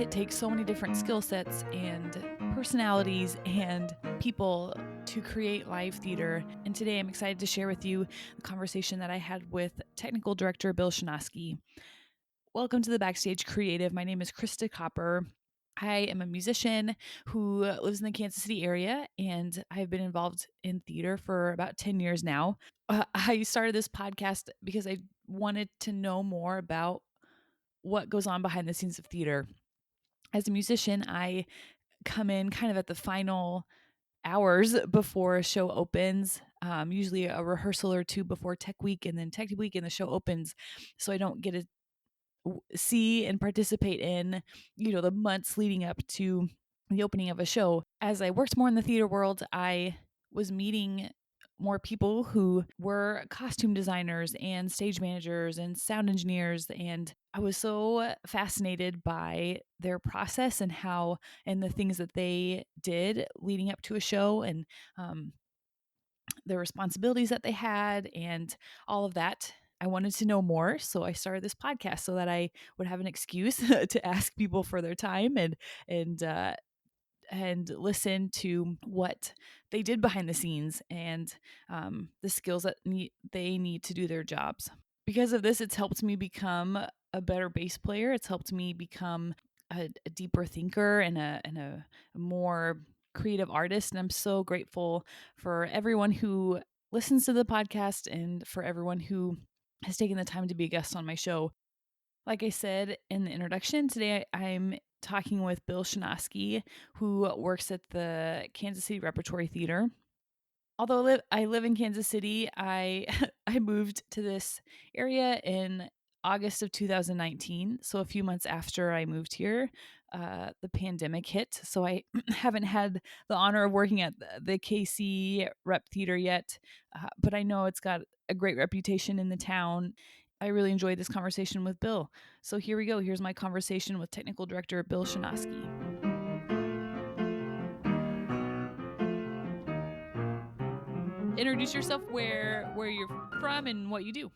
it takes so many different skill sets and personalities and people to create live theater. And today I'm excited to share with you the conversation that I had with technical director Bill Shinoski. Welcome to the Backstage Creative. My name is Krista Copper. I am a musician who lives in the Kansas City area, and I've been involved in theater for about 10 years now. I started this podcast because I wanted to know more about what goes on behind the scenes of theater. As a musician, I come in kind of at the final hours before a show opens, usually a rehearsal or two before Tech Week, and then Tech Week and the show opens. So I don't get to see and participate in, the months leading up to the opening of a show. As I worked more in the theater world, I was meeting more people who were costume designers and stage managers and sound engineers, and I was so fascinated by their process and how and the things that they did leading up to a show, and the responsibilities that they had and all of that. I wanted to know more, so I started this podcast so that I would have an excuse to ask people for their time and and listen to what they did behind the scenes and the skills that they need to do their jobs. Because of this, it's helped me become a better bass player. It's helped me become a deeper thinker and a more creative artist. And I'm so grateful for everyone who listens to the podcast and for everyone who has taken the time to be a guest on my show. Like I said in the introduction, today I'm talking with Bill Shinoski, who works at the Kansas City Repertory Theater. Although I live in Kansas City, I I moved to this area in August of 2019. So a few months after I moved here, the pandemic hit. So I haven't had the honor of working at the KC Rep Theater yet, but I know it's got a great reputation in the town. I really enjoyed this conversation with Bill. So here we go. Here's my conversation with technical director Bill Shinoski. Introduce yourself, where you're from and what you do.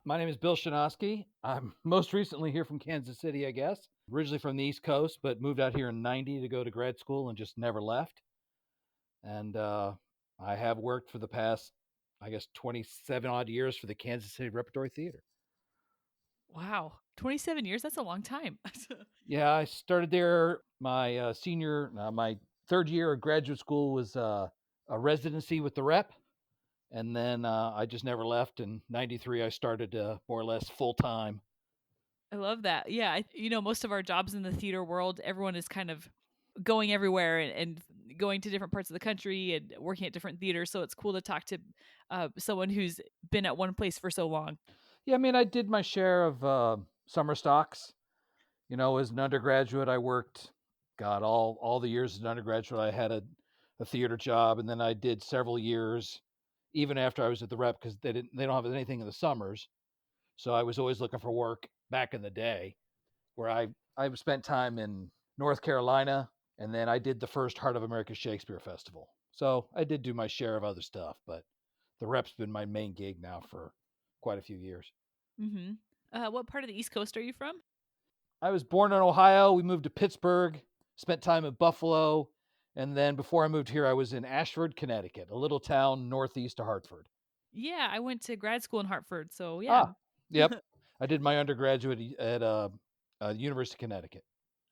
My name is Bill Shinoski. I'm most recently here from Kansas City, I guess. Originally from the East Coast, but moved out here in '90 to go to grad school and just never left. And I have worked for the past, 27 odd years for the Kansas City Repertory Theater. Wow, 27 years? That's a long time. Yeah, I started there. My my third year of graduate school was a residency with the rep. And then I just never left. In '93, I started more or less full time. I love that. Yeah, most of our jobs in the theater world, everyone is kind of going everywhere and going to different parts of the country and working at different theaters. So it's cool to talk to someone who's been at one place for so long. Yeah, I mean, I did my share of summer stocks. As an undergraduate, I worked, God, all the years as an undergraduate, I had a theater job, and then I did several years, even after I was at the rep, because they don't have anything in the summers. So I was always looking for work back in the day, where I spent time in North Carolina, and then I did the first Heart of America Shakespeare Festival. So I did do my share of other stuff, but the rep's been my main gig now for quite a few years. Mm-hmm. What part of the East Coast are you from? I was born in Ohio. We moved to Pittsburgh, spent time in Buffalo, and then before I moved here, I was in Ashford, Connecticut, a little town northeast of Hartford. Yeah, I went to grad school in Hartford. So yeah. Ah, yep. I did my undergraduate at University of Connecticut.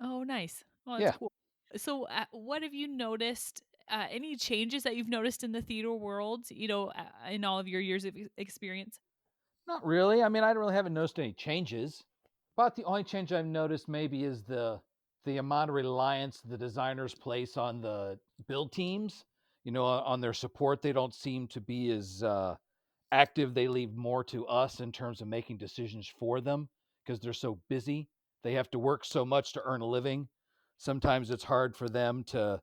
Oh, nice. Oh, that's Yeah. cool. So, what have you noticed? Any changes that you've noticed in the theater world? In all of your years of experience. Not really. I mean, I haven't noticed any changes. About the only change I've noticed maybe is the amount of reliance the designers place on the build teams. On their support, they don't seem to be as active. They leave more to us in terms of making decisions for them because they're so busy. They have to work so much to earn a living. Sometimes it's hard for them to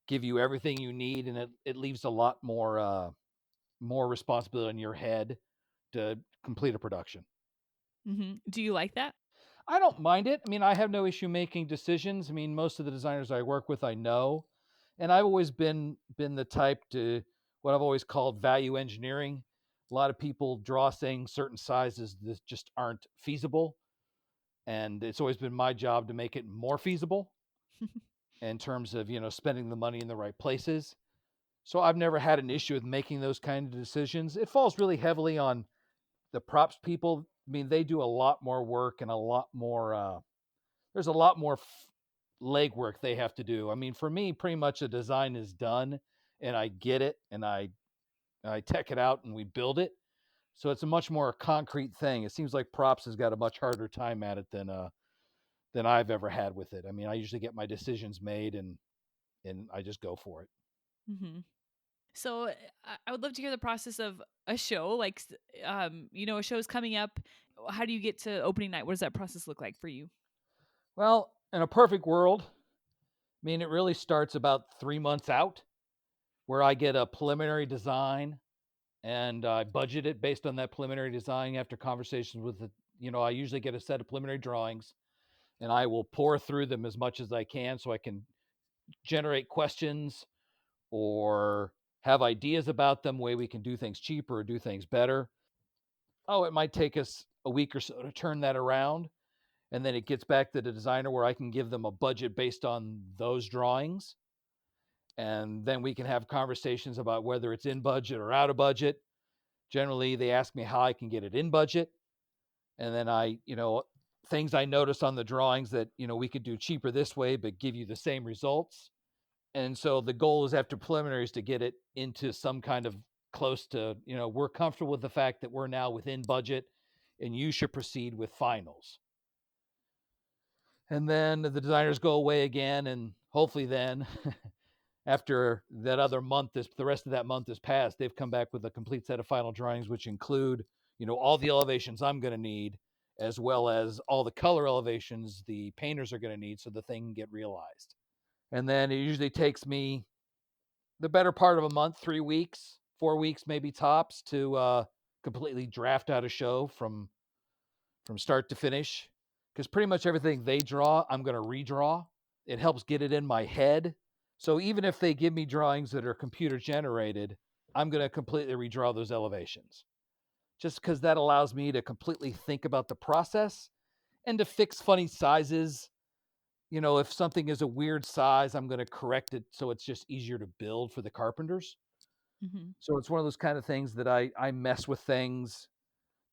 give you everything you need, and it leaves a lot more responsibility on your head to complete a production. Mm-hmm. Do you like that? I don't mind it. I mean, I have no issue making decisions. I mean, most of the designers I work with, I know, and I've always been the type to what I've always called value engineering. A lot of people draw things certain sizes that just aren't feasible, and it's always been my job to make it more feasible in terms of, spending the money in the right places. So I've never had an issue with making those kind of decisions. It falls really heavily on the props people. I mean, they do a lot more work and a lot more there's a lot more legwork they have to do. I mean, for me, pretty much the design is done and I get it and I tech it out and we build it. So it's a much more concrete thing. It seems like props has got a much harder time at it than I've ever had with it. I mean, I usually get my decisions made and I just go for it. Hmm. So I would love to hear the process of a show. Like, a show's coming up. How do you get to opening night? What does that process look like for you? Well, in a perfect world, I mean, it really starts about 3 months out where I get a preliminary design and I budget it based on that preliminary design after conversations with I usually get a set of preliminary drawings and I will pour through them as much as I can so I can generate questions or have ideas about them, way we can do things cheaper or do things better. Oh, it might take us a week or so to turn that around. And then it gets back to the designer where I can give them a budget based on those drawings. And then we can have conversations about whether it's in budget or out of budget. Generally, they ask me how I can get it in budget. And then things I notice on the drawings that, we could do cheaper this way, but give you the same results. And so the goal is after preliminaries to get it into some kind of close to, we're comfortable with the fact that we're now within budget and you should proceed with finals. And then the designers go away again. And hopefully then after that other month, the rest of that month is passed, they've come back with a complete set of final drawings, which include, all the elevations I'm going to need, as well as all the color elevations the painters are going to need so the thing can get realized. And then it usually takes me the better part of a month, 3 weeks, 4 weeks, maybe tops, to completely draft out a show from start to finish. Because pretty much everything they draw, I'm going to redraw. It helps get it in my head. So even if they give me drawings that are computer generated, I'm going to completely redraw those elevations. Just because that allows me to completely think about the process and to fix funny sizes. If something is a weird size, I'm going to correct it so it's just easier to build for the carpenters. Hmm. So it's one of those kind of things that I mess with things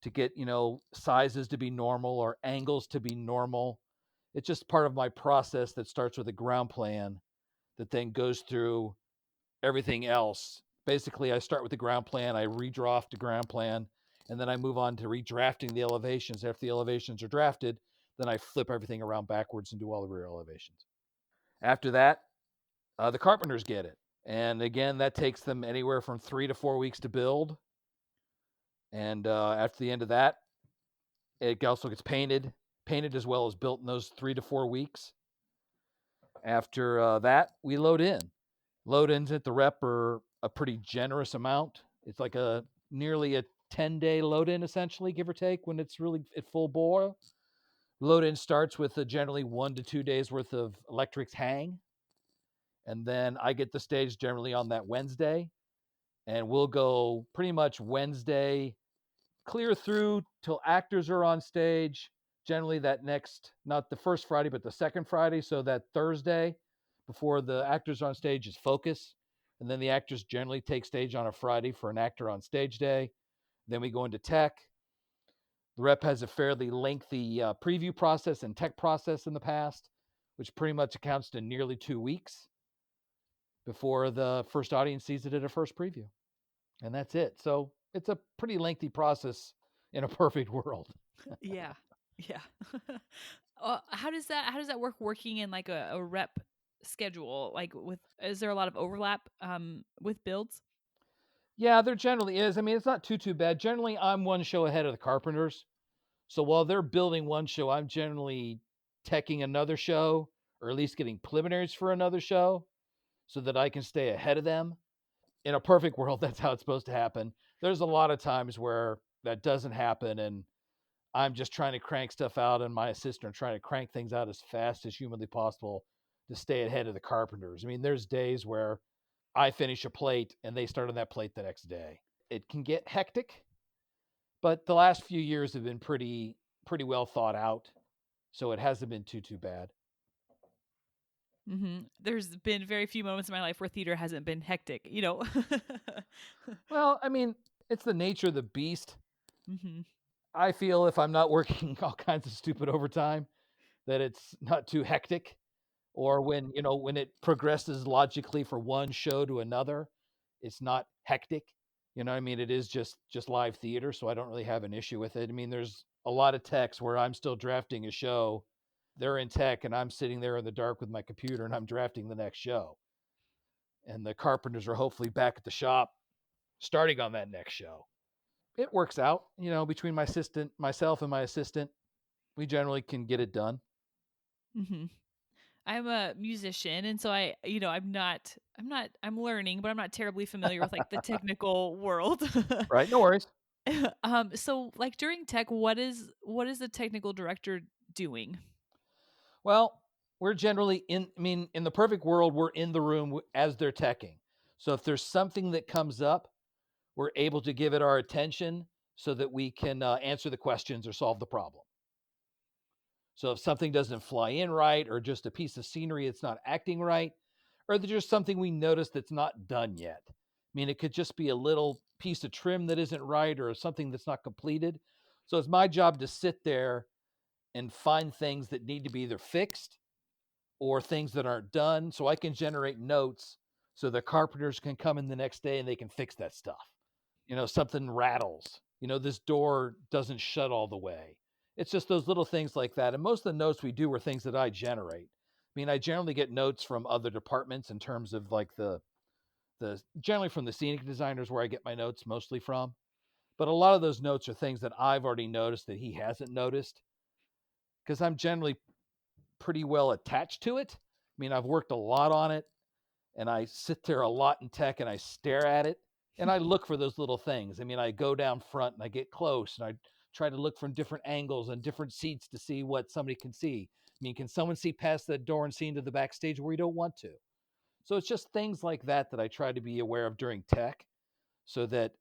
to get, sizes to be normal or angles to be normal. It's just part of my process that starts with a ground plan that then goes through everything else. Basically, I start with the ground plan, I redraw off the ground plan, and then I move on to redrafting the elevations. After the elevations are drafted, then I flip everything around backwards and do all the rear elevations. After that, the carpenters get it. And again, that takes them anywhere from 3 to 4 weeks to build. And after the end of that, it also gets painted as well as built in those 3 to 4 weeks. After that, we load in. Load ins at the rep are a pretty generous amount. It's like nearly a 10-day load in, essentially, give or take, when it's really at full bore. Load in starts with generally 1 to 2 days worth of electrics hang. And then I get the stage generally on that Wednesday. And we'll go pretty much Wednesday clear through till actors are on stage. Generally, that next, not the first Friday, but the second Friday. So that Thursday before the actors are on stage is focus. And then the actors generally take stage on a Friday for an actor on stage day. Then we go into tech. The rep has a fairly lengthy preview process and tech process in the past, which pretty much accounts to nearly 2 weeks before the first audience sees it at a first preview. And that's it. So it's a pretty lengthy process in a perfect world. Yeah. Yeah. How does that work working in like a rep schedule? Like, is there a lot of overlap with builds? Yeah, there generally is. I mean, it's not too bad. Generally, I'm one show ahead of the carpenters. So while they're building one show, I'm generally teching another show, or at least getting preliminaries for another show so that I can stay ahead of them. In a perfect world, that's how it's supposed to happen. There's a lot of times where that doesn't happen and I'm just trying to crank stuff out and my assistant are trying to crank things out as fast as humanly possible to stay ahead of the carpenters. I mean, there's days where I finish a plate and they start on that plate the next day. It can get hectic, but the last few years have been pretty well thought out. So it hasn't been too bad. There's been very few moments in my life where theater hasn't been hectic, you know? Well, I mean, it's the nature of the beast. hmm I feel if I'm not working all kinds of stupid overtime, that it's not too hectic. Or when, when it progresses logically for one show to another, it's not hectic. You know what I mean? It is just live theater, so I don't really have an issue with it. I mean, there's a lot of techs where I'm still drafting a show. They're in tech and I'm sitting there in the dark with my computer and I'm drafting the next show. And the carpenters are hopefully back at the shop starting on that next show. It works out, between myself and my assistant, we generally can get it done. hmm I'm a musician, and so I'm learning, but I'm not terribly familiar with like the technical world. Right? No worries. So like during tech, what is the technical director doing? Well, we're generally in the perfect world, we're in the room as they're teching. So if there's something that comes up, we're able to give it our attention so that we can answer the questions or solve the problem. So if something doesn't fly in right, or just a piece of scenery that's not acting right, or there's just something we notice that's not done yet. I mean, it could just be a little piece of trim that isn't right or something that's not completed. So it's my job to sit there and find things that need to be either fixed or things that aren't done, so I can generate notes so the carpenters can come in the next day and they can fix that stuff. Something rattles. This door doesn't shut all the way. It's just those little things like that. And most of the notes we do are things that I generate. I mean, I generally get notes from other departments in terms of like the generally from the scenic designers where I get my notes mostly from. But a lot of those notes are things that I've already noticed that he hasn't noticed because I'm generally pretty well attached to it. I mean, I've worked a lot on it and I sit there a lot in tech and I stare at it and I look for those little things. I mean, I go down front and I get close and I try to look from different angles and different seats to see what somebody can see. I mean, can someone see past that door and see into the backstage where you don't want to? So it's just things like that that I try to be aware of during tech so that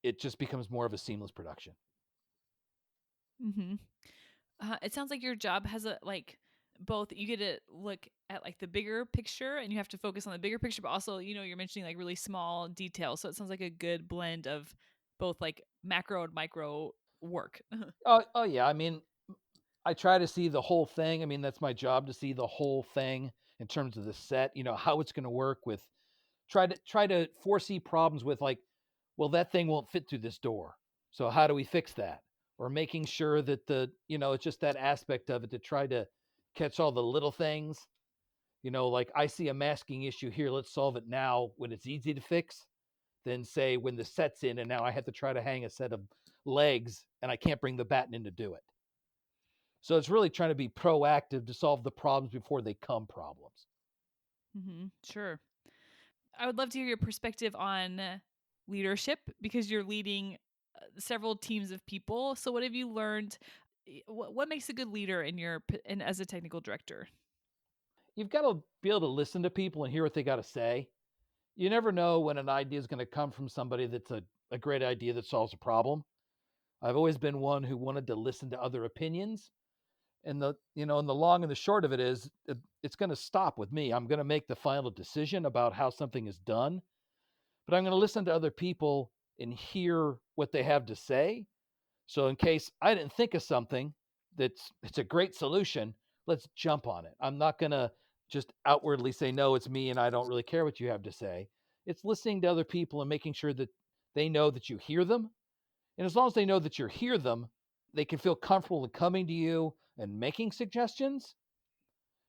it just becomes more of a seamless production. hmm it sounds like your job has a like both. You get to look at like the bigger picture, and you have to focus on the bigger picture, but also you're mentioning like really small details. So it sounds like a good blend of both like macro and micro work. Oh yeah. I mean, I try to see the whole thing. I mean, that's my job to see the whole thing in terms of the set, how it's going to work with try to foresee problems with like, well, that thing won't fit through this door. So how do we fix that? Or making sure that it's just that aspect of it to try to catch all the little things. Like I see a masking issue here, let's solve it now when it's easy to fix. Than say when the set's in and now I have to try to hang a set of legs and I can't bring the batten in to do it. So it's really trying to be proactive to solve the problems before they come problems. Sure. I would love to hear your perspective on leadership because you're leading several teams of people. So, what have you learned? What makes a good leader in and as a technical director? You've got to be able to listen to people and hear what they got to say. You never know when an idea is going to come from somebody that's a great idea that solves a problem. I've always been one who wanted to listen to other opinions. And the long and the short of it is it's going to stop with me. I'm going to make the final decision about how something is done, but I'm going to listen to other people and hear what they have to say. So in case I didn't think of something it's a great solution, let's jump on it. I'm not going to just outwardly say no, it's me and I don't really care what you have to say. It's listening to other people and making sure that they know that you hear them. And as long as they know that you hear them, they can feel comfortable in coming to you and making suggestions.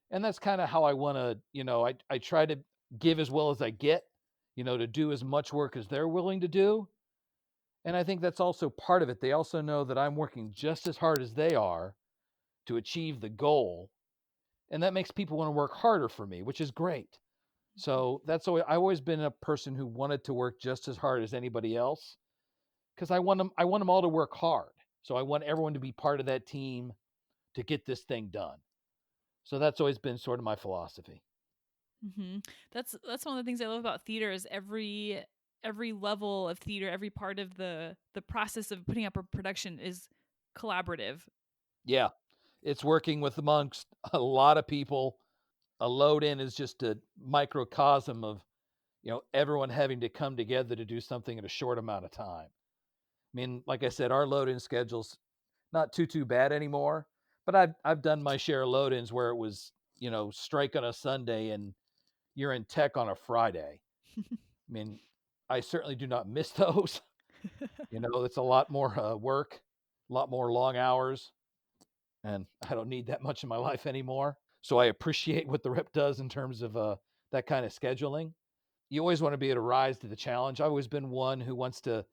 And that's kind of how I want to, I try to give as well as I get, to do as much work as they're willing to do. And I think that's also part of it. They also know that I'm working just as hard as they are to achieve the goal. And that makes people want to work harder for me, which is great. So that's always, I've always been a person who wanted to work just as hard as anybody else because I want them all to work hard. So I want everyone to be part of that team to get this thing done. So that's always been sort of my philosophy. hmm That's one of the things I love about theater is every level of theater, every part of the process of putting up a production is collaborative. Yeah. It's working with amongst a lot of people. A load in is just a microcosm of, everyone having to come together to do something in a short amount of time. I mean, like I said, our load in schedule's not too bad anymore, but I've done my share of load ins where it was, strike on a Sunday and you're in tech on a Friday. I mean, I certainly do not miss those. It's a lot more work, a lot more long hours, and I don't need that much in my life anymore. So I appreciate what the rep does in terms of that kind of scheduling. You always want to be able to rise to the challenge. I've always been one who wants to.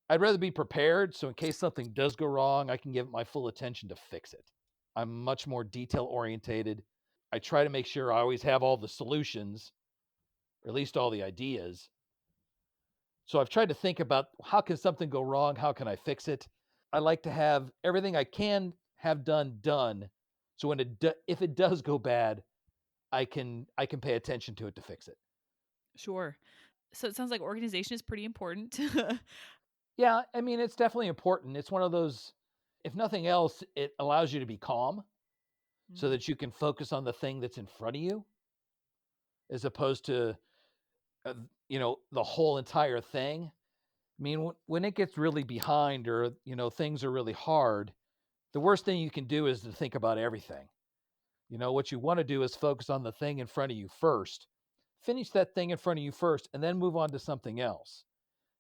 I'd rather be prepared, so in case something does go wrong, I can give it my full attention to fix it. I'm much more detail orientated. I try to make sure I always have all the solutions, or at least all the ideas. So I've tried to think about how can something go wrong? How can I fix it? I like to have everything I can have done. So if it does go bad, I can pay attention to it to fix it. Sure. So it sounds like organization is pretty important. Yeah, I mean it's definitely important. It's one of those, if nothing else, it allows you to be calm so Mm, that you can focus on the thing that's in front of you as opposed to the whole entire thing. I mean, when it gets really behind or things are really hard, the worst thing you can do is to think about everything. What you want to do is focus on the thing in front of you first. Finish that thing in front of you first and then move on to something else.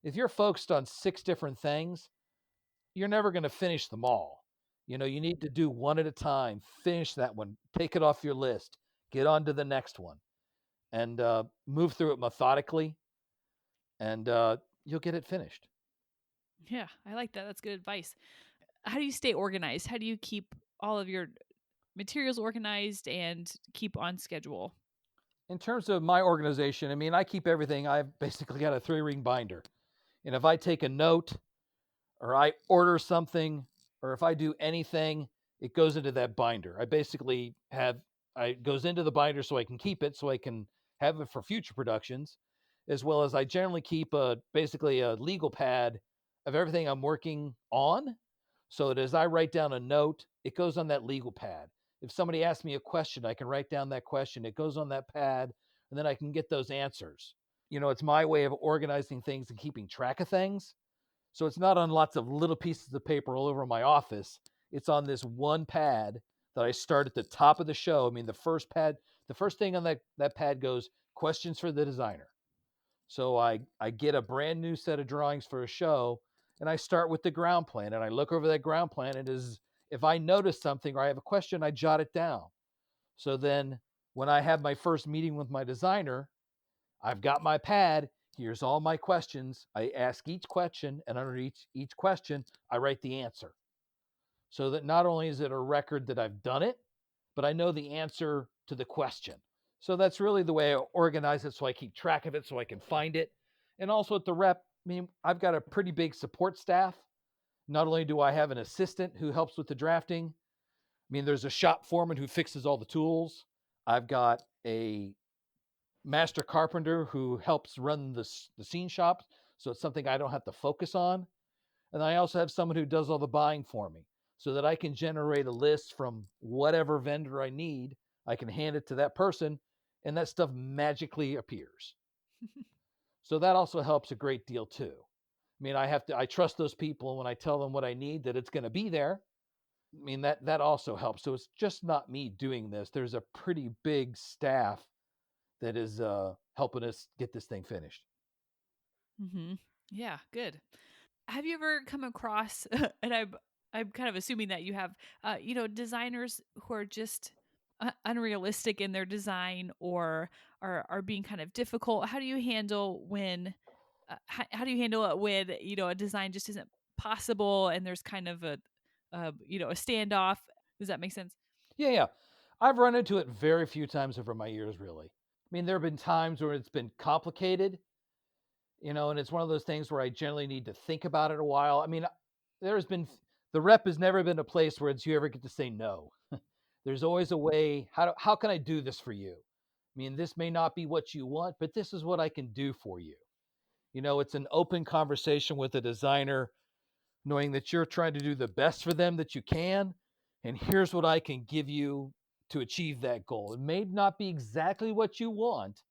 If you're focused on six different things, you're never going to finish them all. You need to do one at a time, finish that one, take it off your list, get on to the next one, and move through it methodically, and you'll get it finished. yeah, I like that. That's good advice. How do you stay organized? How do you keep all of your materials organized and keep on schedule? In terms of my organization, I mean, I keep everything. I've basically got a 3-ring binder. And if I take a note or I order something or if I do anything, it goes into that binder. I basically have I it goes into the binder so I can keep it so I can have it for future productions, as well as I generally keep basically a legal pad of everything I'm working on, so that as I write down a note, it goes on that legal pad. If somebody asks me a question, I can write down that question. It goes on that pad, and then I can get those answers. It's my way of organizing things and keeping track of things. So it's not on lots of little pieces of paper all over my office. It's on this one pad that I start at the top of the show. I mean, the first thing on that pad goes questions for the designer. So I get a brand new set of drawings for a show and I start with the ground plan and I look over that ground plan and if I notice something or I have a question, I jot it down. So then when I have my first meeting with my designer, I've got my pad. Here's all my questions. I ask each question, and under each question, I write the answer. So that not only is it a record that I've done it, but I know the answer to the question. So that's really the way I organize it so I keep track of it so I can find it. And also at the rep, I mean, I've got a pretty big support staff. Not only do I have an assistant who helps with the drafting, I mean, there's a shop foreman who fixes all the tools. I've got a master carpenter who helps run the scene shop. So it's something I don't have to focus on. And I also have someone who does all the buying for me so that I can generate a list from whatever vendor I need. I can hand it to that person and that stuff magically appears. So that also helps a great deal too. I mean, I trust those people when I tell them what I need that it's going to be there. I mean, that also helps. So it's just not me doing this. There's a pretty big staff that is helping us get this thing finished. Hmm. Yeah, good. Have you ever come across, and I'm kind of assuming that you have, designers who are just unrealistic in their design or are being kind of difficult? How do you handle when, how do you handle it when a design just isn't possible and there's kind of a standoff? Does that make sense? Yeah, yeah. I've run into it very few times over my years, really. I mean, there have been times where it's been complicated, and it's one of those things where I generally need to think about it a while. I mean, there's been the rep has never been a place where you ever get to say no. There's always a way. How can I do this for you? I mean, this may not be what you want, but this is what I can do for you. It's an open conversation with a designer, knowing that you're trying to do the best for them that you can, and here's what I can give you to achieve that goal. It may not be exactly what you want,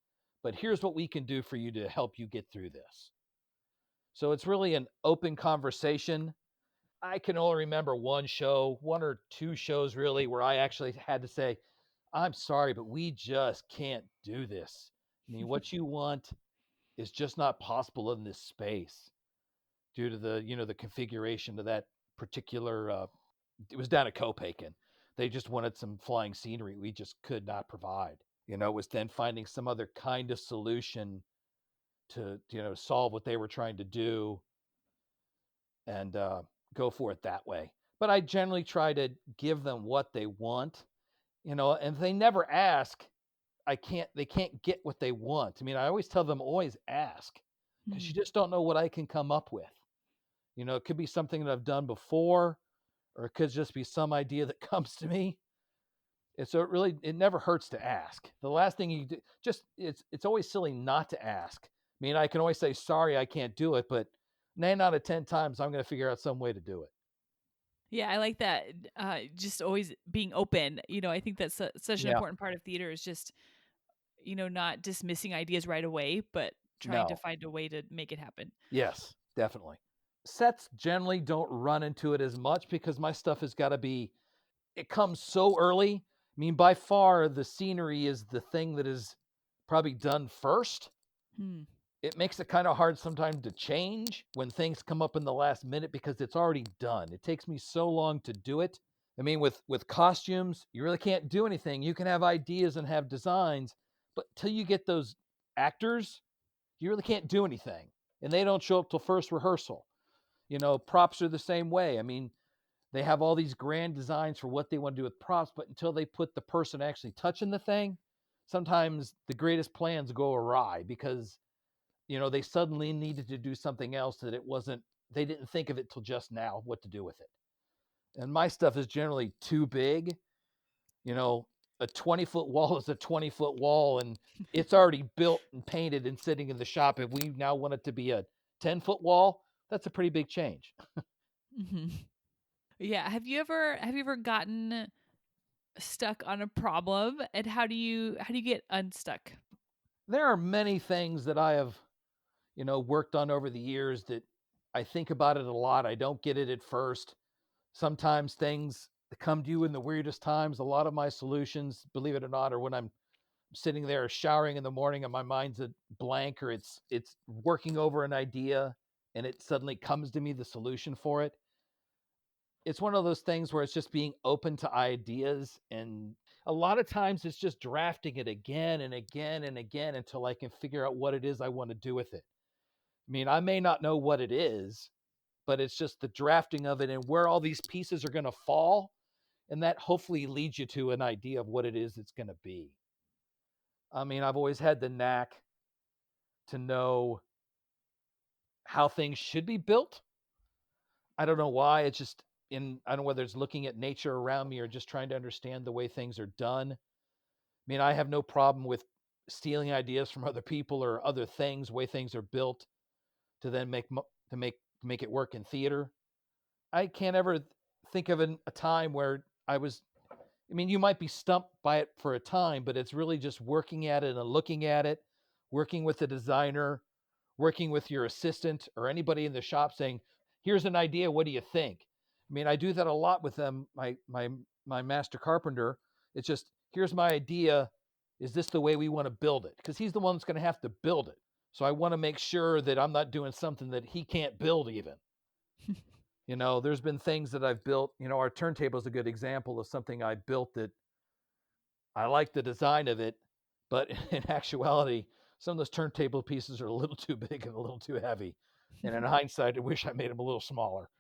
but here's what we can do for you to help you get through this. So it's really an open conversation. I can only remember one or two shows really, where I actually had to say, I'm sorry, but we just can't do this. I mean, what you want is just not possible in this space due to the configuration of that particular. It was down at Copaken. They just wanted some flying scenery we just could not provide. It was then finding some other kind of solution to solve what they were trying to do, and go for it that way. But I generally try to give them what they want, and if they never ask, they can't get what they want. I mean, I always tell them, always ask, because you Mm. just don't know what I can come up with. It could be something that I've done before, or it could just be some idea that comes to me. And so it never hurts to ask. The last thing you do, just it's always silly not to ask. I mean, I can always say sorry, I can't do it, but 9 out of 10 times I'm going to figure out some way to do it. Yeah, I like that. Just always being open. I think that's such an Yeah. important part of theater is just, not dismissing ideas right away, but trying to No. find a way to make it happen. Yes, definitely. Sets generally don't run into it as much because my stuff has got to be, it comes so early. I mean, by far, the scenery is the thing that is probably done first. Hmm. It makes it kind of hard sometimes to change when things come up in the last minute because it's already done. It takes me so long to do it. I mean, with costumes, you really can't do anything. You can have ideas and have designs, but till you get those actors, you really can't do anything. And they don't show up till first rehearsal. Props are the same way. I mean, they have all these grand designs for what they want to do with props, but until they put the person actually touching the thing, sometimes the greatest plans go awry because they suddenly needed to do something else that they didn't think of it till just now what to do with it. And my stuff is generally too big. you know a 20-foot wall is a 20-foot wall, and it's already built and painted and sitting in the shop. If we now want it to be a 10-foot wall, that's a pretty big change. Hmm. Yeah. Have you ever gotten stuck on a problem, and how do you get unstuck? There are many things that I have worked on over the years that I think about it a lot. I don't get it at first. Sometimes things come to you in the weirdest times. A lot of my solutions, believe it or not, are when I'm sitting there showering in the morning and my mind's a blank, or it's working over an idea and it suddenly comes to me, the solution for it. It's one of those things where it's just being open to ideas, and a lot of times it's just drafting it again and again and again until I can figure out what it is I want to do with it. I mean, I may not know what it is, but it's just the drafting of it and where all these pieces are going to fall, and that hopefully leads you to an idea of what it is it's going to be. I mean, I've always had the knack to know how things should be built. I don't know why. It's just I don't know whether it's looking at nature around me or just trying to understand the way things are done. I mean, I have no problem with stealing ideas from other people or other things, way things are built to then make it work in theater. I can't ever think of a time where I mean, you might be stumped by it for a time, but it's really just working at it and looking at it, working with the designer, working with your assistant or anybody in the shop saying, "Here's an idea. What do you think?" I mean, I do that a lot with them. My master carpenter. It's just, here's my idea. Is this the way we want to build it? Because he's the one that's going to have to build it. So I want to make sure that I'm not doing something that he can't build even. There's been things that I've built. Our turntable is a good example of something I built that I like the design of it, but in actuality, some of those turntable pieces are a little too big and a little too heavy. And in hindsight, I wish I made them a little smaller.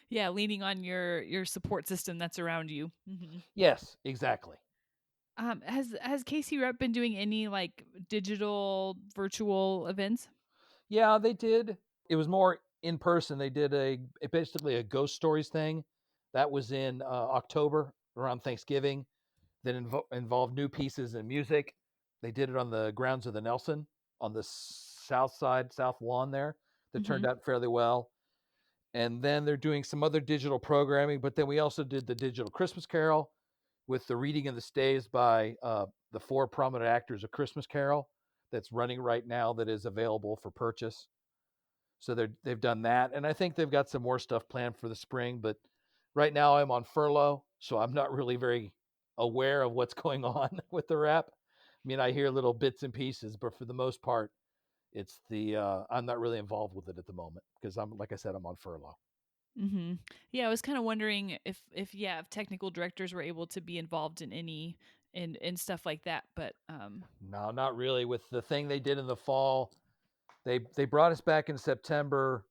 Yeah, leaning on your support system that's around you. Hmm. Yes, exactly. Has Casey Rep been doing any like digital virtual events? Yeah, they did. It was more in person. They did basically a ghost stories thing. That was in October around Thanksgiving. That involved new pieces and music. They did it on the grounds of the Nelson on the south side, south lawn there. That turned Hmm. out fairly well. And then they're doing some other digital programming. But then we also did the digital Christmas Carol with the reading of the staves by the four prominent actors of Christmas Carol that's running right now that is available for purchase. So they've done that, and I think they've got some more stuff planned for the spring. But right now I'm on furlough, so I'm not really very aware of what's going on with the rep. I mean, I hear little bits and pieces, but for the most part, it's the I'm not really involved with it at the moment because I'm like I said, I'm on furlough. Hmm. Yeah, I was kind of wondering if technical directors were able to be involved in any in stuff like that, but No, not really. With the thing they did in the fall, they brought us back in September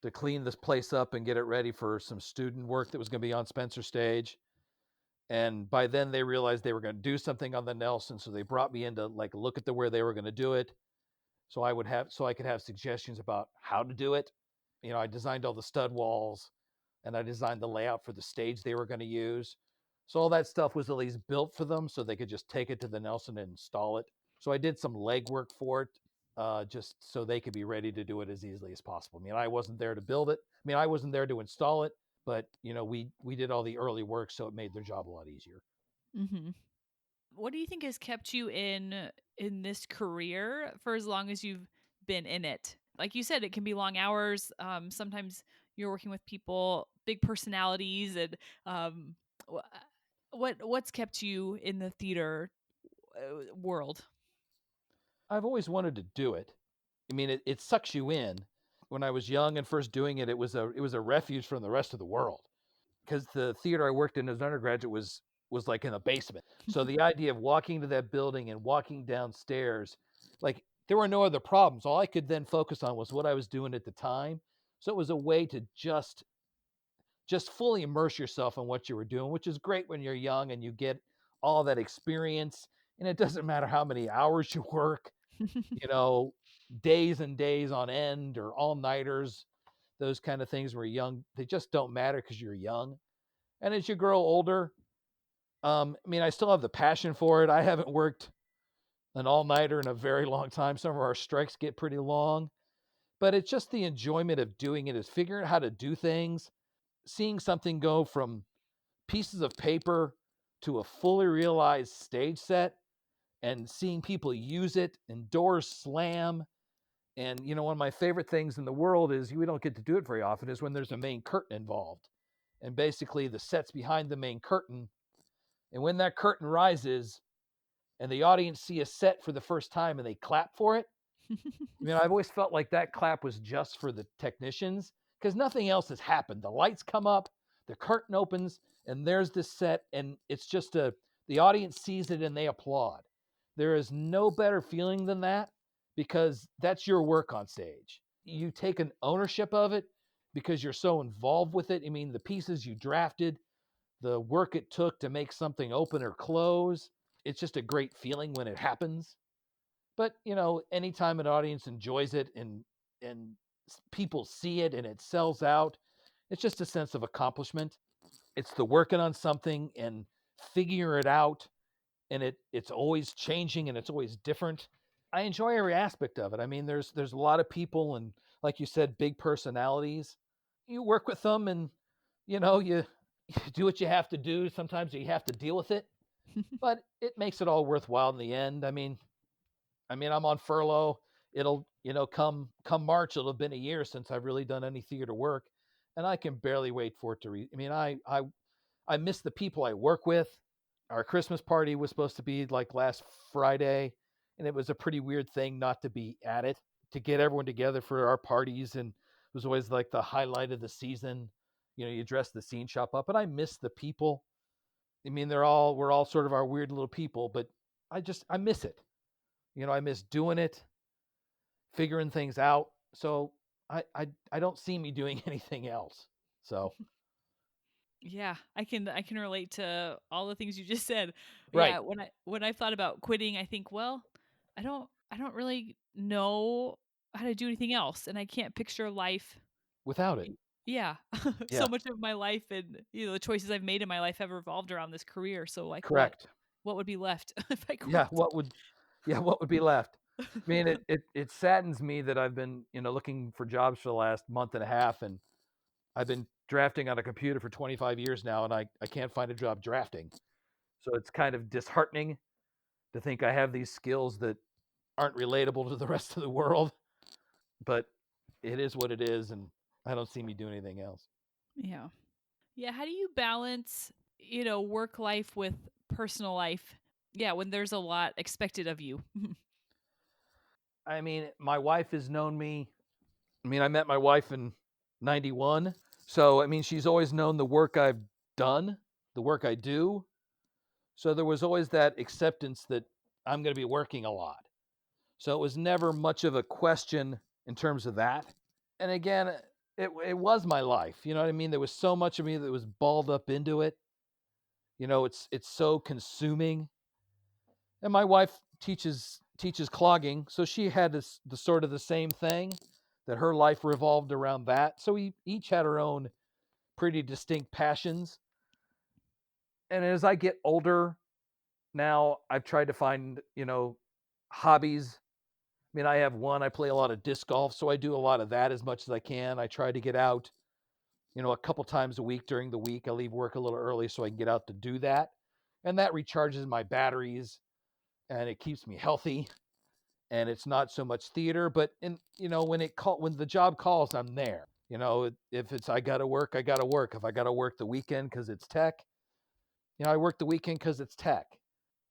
to clean this place up and get it ready for some student work that was going to be on Spencer Stage. And by then they realized they were going to do something on the Nelson, so they brought me in to like look at the where they were going to do it, so I could have suggestions about how to do it. You know, I designed all the stud walls, and I designed the layout for the stage they were going to use. So all that stuff was at least built for them, so they could just take it to the Nelson and install it. So I did some legwork for it, just so they could be ready to do it as easily as possible. I mean, I wasn't there to build it. I mean, I wasn't there to install it, but you know, we did all the early work, so it made their job a lot easier. hmm. What do you think has kept you in this career for as long as you've been in it? Like you said, it can be long hours. Sometimes you're working with people, big personalities, and um, wh- what's kept you in the theater world? I've always wanted to do it. I mean, it sucks you in. When I was young and first doing it, it was a refuge from the rest of the world because the theater I worked in as an undergraduate was like in a basement. So the idea of walking to that building and walking downstairs, like there were no other problems. All I could then focus on was what I was doing at the time. So it was a way to just fully immerse yourself in what you were doing, which is great when you're young and you get all that experience. And it doesn't matter how many hours you work, you know, days and days on end or all nighters, those kind of things where you're young, they just don't matter because you're young. And as you grow older, I mean, I still have the passion for it. I haven't worked an all nighter in a very long time. Some of our strikes get pretty long, but it's just the enjoyment of doing it, is figuring out how to do things, seeing something go from pieces of paper to a fully realized stage set and seeing people use it and doors slam. And you know, one of my favorite things in the world is we don't get to do it very often is when there's a main curtain involved. And basically the sets behind the main curtain. And when that curtain rises and the audience see a set for the first time and they clap for it, I mean, I've always felt like that clap was just for the technicians because nothing else has happened. The lights come up, the curtain opens, and there's this set, and it's just the audience sees it and they applaud. There is no better feeling than that because that's your work on stage. You take an ownership of it because you're so involved with it. I mean, the pieces you drafted, the work it took to make something open or close. It's just a great feeling when it happens. But you know, anytime an audience enjoys it and people see it and it sells out, it's just a sense of accomplishment. It's the working on something and figure it out, and it's always changing and it's always different. I enjoy every aspect of it. I mean, there's a lot of people and like you said, big personalities. You work with them and you know, you do what you have to do. Sometimes you have to deal with it, but it makes it all worthwhile in the end. I mean, I'm on furlough. It'll, you know, come March, it'll have been a year since I've really done any theater work, and I can barely wait for it to I mean, I miss the people I work with. Our Christmas party was supposed to be like last Friday, and it was a pretty weird thing not to be at it, to get everyone together for our parties, and it was always like the highlight of the season. You know, you dress the scene shop up, and I miss the people. I mean, we're all sort of our weird little people, but I miss it. You know, I miss doing it, figuring things out. So I don't see me doing anything else. So Yeah, I can relate to all the things you just said. right, Yeah, when I thought about quitting, I think, well, I don't really know how to do anything else, and I can't picture life. without it. Y Yeah. So Yeah, much of my life and, the choices I've made in my life have revolved around this career, so, like, correct. what would be left if I Yeah, quit? what would be left? I mean, it saddens me that I've been, you know, looking for jobs for the last month and a half, and I've been drafting on a computer for 25 years now, and I can't find a job drafting. So it's kind of disheartening to think I have these skills that aren't relatable to the rest of the world, but it is what it is, and I don't see me doing anything else. Yeah. Yeah. How do you balance, work life with personal life? Yeah, when there's a lot expected of you. I mean, my wife has known me. I mean, I met my wife in 91. So, I mean, she's always known the work I've done, the work I do. So there was always that acceptance that I'm going to be working a lot. So it was never much of a question in terms of that. And again, it was my life. You know what I mean? There was so much of me that was balled up into it. It's so consuming. And my wife teaches clogging, so she had the sort of the same thing, that her life revolved around that. So we each had our own pretty distinct passions. And as I get older now, I've tried to find, hobbies. I mean, I have one, I play a lot of disc golf, so I do a lot of that as much as I can. I try to get out, a couple times a week during the week. I leave work a little early so I can get out to do that. And that recharges my batteries and it keeps me healthy. And it's not so much theater, but when the job calls, I'm there. If it's I gotta work, I gotta work. If I gotta work the weekend because it's tech, I work the weekend because it's tech.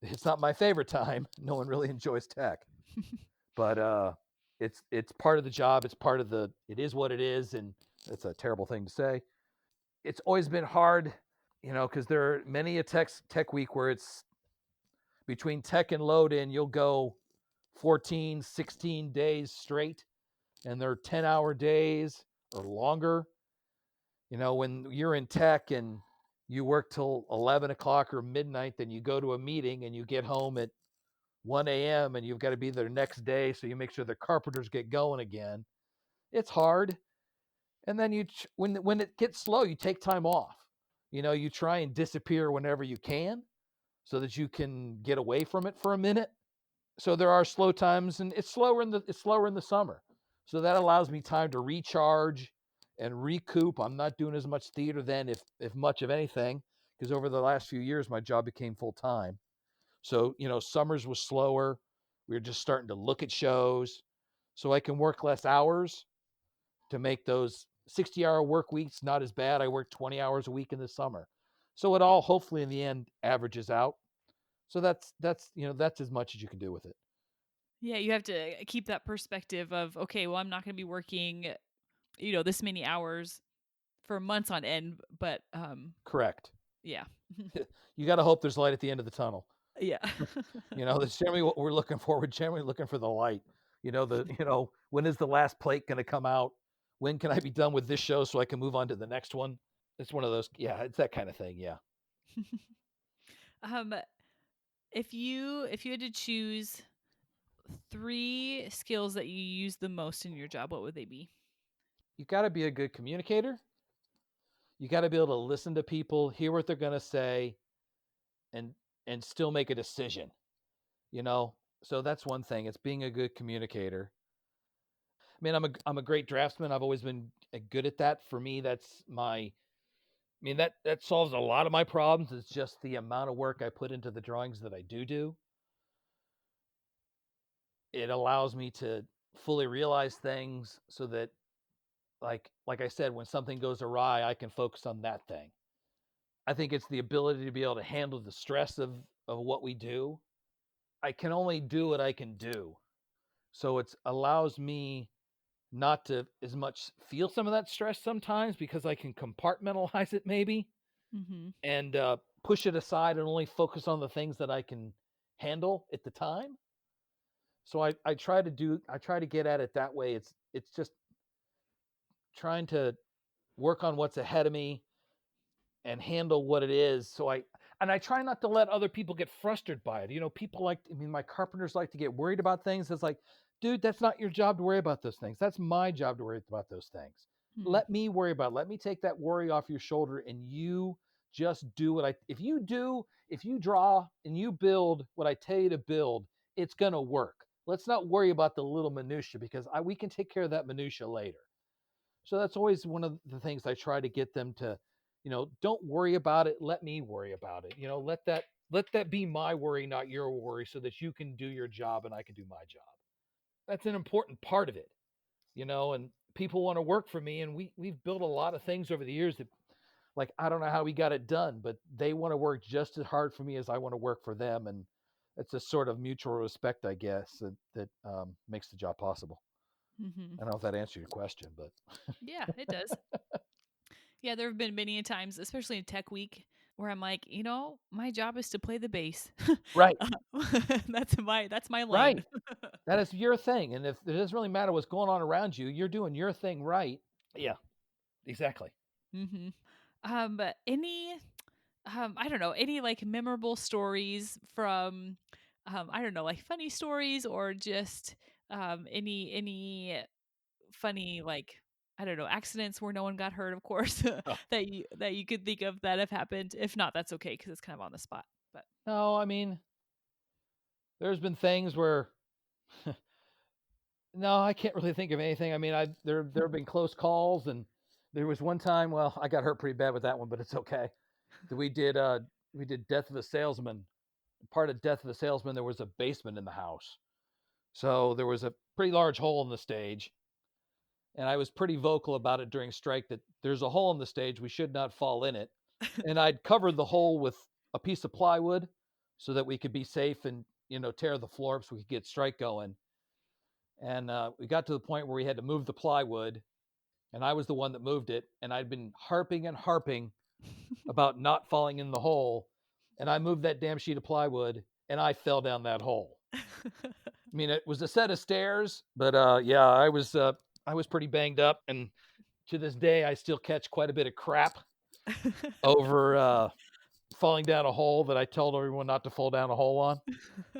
It's not my favorite time. No one really enjoys tech, but it's part of the job. It's part of the. It is what it is, and it's a terrible thing to say. It's always been hard, because there are many a tech week where it's between tech and load in. You'll go 14, 16 days straight, and they're 10-hour days or longer. When you're in tech and you work till 11 o'clock or midnight, then you go to a meeting and you get home at 1 a.m. and you've got to be there next day. So you make sure the carpenters get going again. It's hard. And then when it gets slow, you take time off. You try and disappear whenever you can so that you can get away from it for a minute. So there are slow times, and it's slower in the summer. So that allows me time to recharge and recoup. I'm not doing as much theater then, if much of anything, because over the last few years my job became full time. So summers was slower. We were just starting to look at shows, so I can work less hours to make those 60-hour work weeks not as bad. I work 20 hours a week in the summer, so it all hopefully in the end averages out. So that's as much as you can do with it. Yeah, you have to keep that perspective of, okay, well, I'm not going to be working, this many hours for months on end, but Correct. yeah. You got to hope there's light at the end of the tunnel. Yeah. That's generally what we're looking for. We're generally looking for the light. When is the last plate going to come out? When can I be done with this show so I can move on to the next one? It's one of those. Yeah, it's that kind of thing. Yeah. um if you had to choose 3 skills that you use the most in your job, what would they be? You got to be a good communicator. You got to be able to listen to people, hear what they're going to say, and still make a decision. You know, so that's one thing. It's being a good communicator. I mean, I'm a great draftsman. I've always been good at that. For me, that's my. I mean, that solves a lot of my problems. It's just the amount of work I put into the drawings that I do. It allows me to fully realize things so that, like I said, when something goes awry, I can focus on that thing. I think it's the ability to be able to handle the stress of what we do. I can only do what I can do. So it allows me not to as much feel some of that stress sometimes because I can compartmentalize it maybe Mhm. and push it aside and only focus on the things that I can handle at the time. So I try to get at it that way. It's just trying to work on what's ahead of me and handle what it is. I try not to let other people get frustrated by it. People my carpenters like to get worried about things. It's like, dude, that's not your job to worry about those things. That's my job to worry about those things. Hmm. Let me worry about it. Let me take that worry off your shoulder and you just do if you draw and you build what I tell you to build, it's going to work. Let's not worry about the little minutia because we can take care of that minutia later. So that's always one of the things I try to get them to, don't worry about it. Let me worry about it. Let that be my worry, not your worry, so that you can do your job and I can do my job. That's an important part of it, and people want to work for me, and we've built a lot of things over the years that, like, I don't know how we got it done, but they want to work just as hard for me as I want to work for them, and it's a sort of mutual respect, I guess, that makes the job possible. Hmm. I don't know if that answered your question, but Yeah, it does. Yeah, there have been many times, especially in Tech Week, where I'm like, my job is to play the bass. right, That's my lane. right. That is your thing, and if it doesn't really matter what's going on around you, you're doing your thing right. Yeah, exactly. Hmm. But any, I don't know, any like memorable stories from, I don't know, like funny stories or just any funny like, I don't know, accidents where no one got hurt, of course, Oh, that you could think of that have happened. If not, that's okay because it's kind of on the spot. But no, I mean, there's been things where no, I can't really think of anything. I mean, there have been close calls, and there was one time. Well, I got hurt pretty bad with that one, but it's okay. That we did Death of a Salesman. Part of Death of a Salesman, there was a basement in the house, so there was a pretty large hole in the stage, and I was pretty vocal about it during strike that there's a hole in the stage, we should not fall in it, and I'd covered the hole with a piece of plywood so that we could be safe and tear the floor up so we could get strike going. And we got to the point where we had to move the plywood, and I was the one that moved it. And I'd been harping and harping about not falling in the hole. And I moved that damn sheet of plywood, and I fell down that hole. I mean, it was a set of stairs, but yeah, I was pretty banged up, and to this day, I still catch quite a bit of crap over falling down a hole that I told everyone not to fall down a hole on.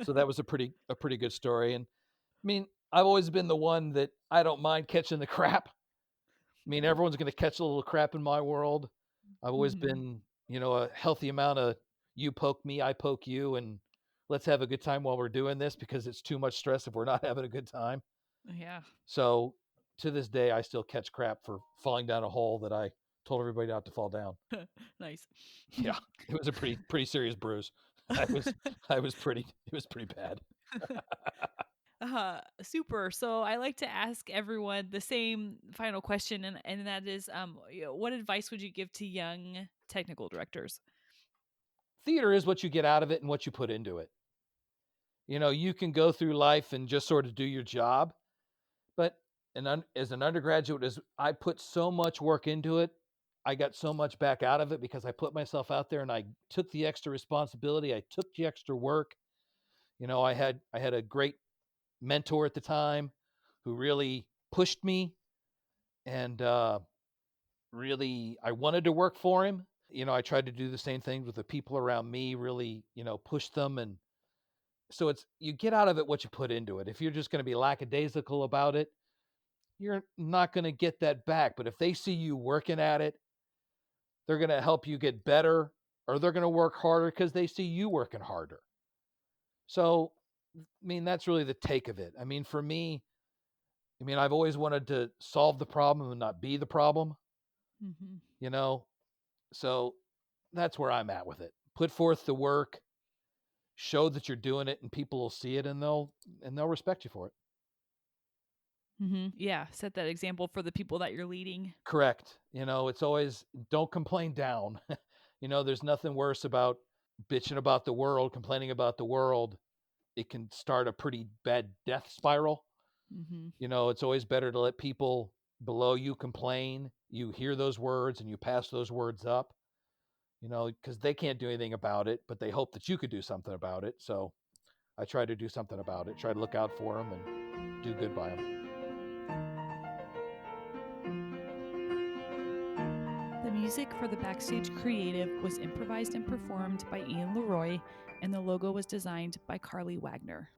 So that was a pretty good story. And I mean, I've always been the one that I don't mind catching the crap. I mean, everyone's going to catch a little crap in my world. I've always Mhm. been, a healthy amount of you poke me, I poke you, and let's have a good time while we're doing this because it's too much stress if we're not having a good time. Yeah. So to this day, I still catch crap for falling down a hole that I told everybody not to fall down. Nice. Yeah, it was a pretty serious bruise. I was I was pretty it was pretty bad. Super. So I like to ask everyone the same final question, and that is, what advice would you give to young technical directors? Theater is what you get out of it and what you put into it. You can go through life and just sort of do your job, but as an undergraduate, as I put so much work into it, I got so much back out of it because I put myself out there and I took the extra responsibility. I took the extra work. I had a great mentor at the time who really pushed me, and really I wanted to work for him. I tried to do the same things with the people around me, really, push them. And so it's you get out of it what you put into it. If you're just going to be lackadaisical about it, you're not going to get that back. But if they see you working at it, they're going to help you get better, or they're going to work harder because they see you working harder. So, I mean, that's really the take of it. I mean, for me, I've always wanted to solve the problem and not be the problem, Hmm. you know? So that's where I'm at with it. Put forth the work, show that you're doing it, and people will see it, and they'll respect you for it. Hmm. Yeah. Set that example for the people that you're leading. Correct. It's always don't complain down. There's nothing worse about bitching about the world, complaining about the world. It can start a pretty bad death spiral. Hmm. It's always better to let people below you complain. You hear those words and you pass those words up, because they can't do anything about it, but they hope that you could do something about it. So I try to do something about it, try to look out for them and do good by them. The music for the backstage creative was improvised and performed by Ian Leroy, and the logo was designed by Carly Wagner.